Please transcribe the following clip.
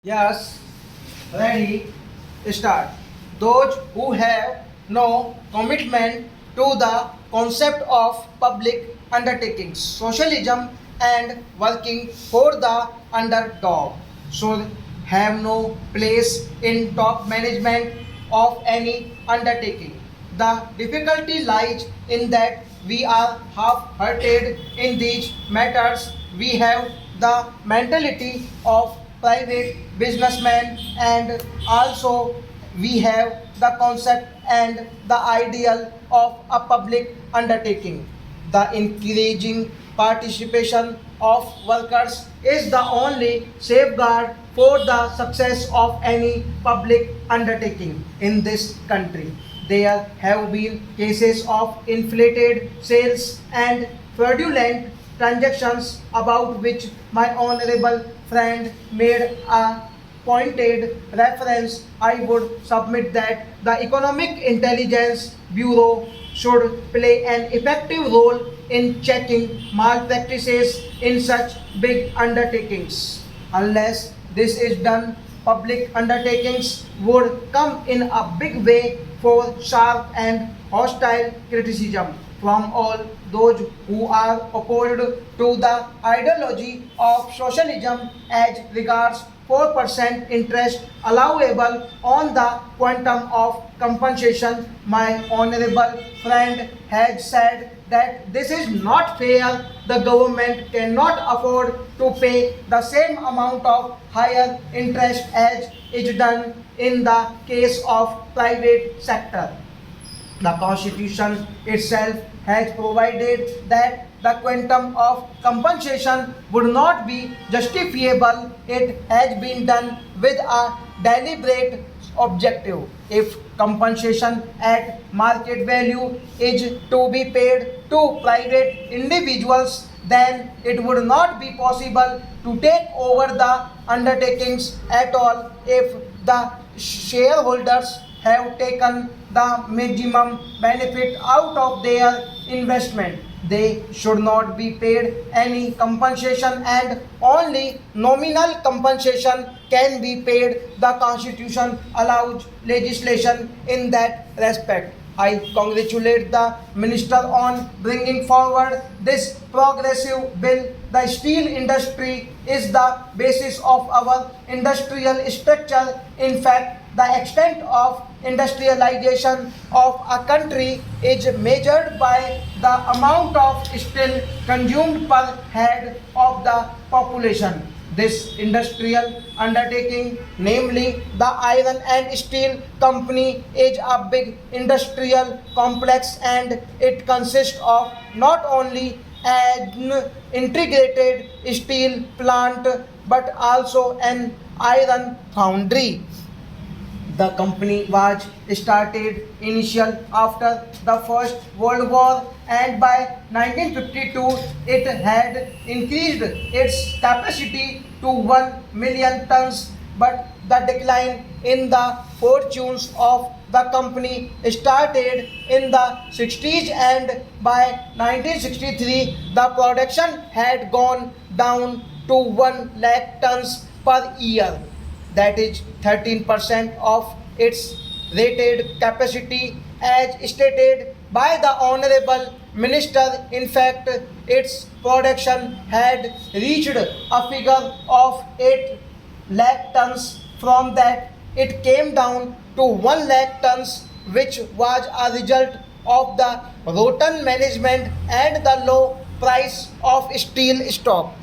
Yes, ready, start. Those who have no commitment to the concept of public undertakings, socialism, and working for the underdog should have no place in top management of any undertaking. The difficulty lies in that we are half-hearted in these matters. We have the mentality of private businessmen, and also we have the concept and the ideal of a public undertaking. The encouraging participation of workers is the only safeguard for the success of any public undertaking in this country. There have been cases of inflated sales and fraudulent transactions about which my honorable friend made a pointed reference. I would submit that the Economic Intelligence Bureau should play an effective role in checking malpractices in such big undertakings. Unless this is done, public undertakings would come in a big way for sharp and hostile criticism from all those who are opposed to the ideology of socialism as regards 4% interest allowable on the quantum of compensation. My honorable friend has said that this is not fair. The government cannot afford to pay the same amount of higher interest as is done in the case of private sector. The Constitution itself has provided that the quantum of compensation would not be justifiable. It has been done with a deliberate objective. If compensation at market value is to be paid to private individuals, then it would not be possible to take over the undertakings at all if the shareholders have taken the maximum benefit out of their investment. They should not be paid any compensation, and only nominal compensation can be paid. The Constitution allows legislation in that respect. I congratulate the minister on bringing forward this progressive bill. The steel industry is the basis of our industrial structure. In fact, the extent of industrialization of a country is measured by the amount of steel consumed per head of the population. This industrial undertaking, namely the Iron and Steel Company, is a big industrial complex, and it consists of not only an integrated steel plant but also an iron foundry. The company was started initial after the First World War, and by 1952 it had increased its capacity to 1 million tons. But the decline in the fortunes of the company started in the 60s, and by 1963 the production had gone down to 1 lakh tons per year. That is 13% of its rated capacity as stated by the honorable minister. In fact, its production had reached a figure of 8 lakh tons. From that, it came down to 1 lakh tons, which was a result of the rotten management and the low price of steel stock.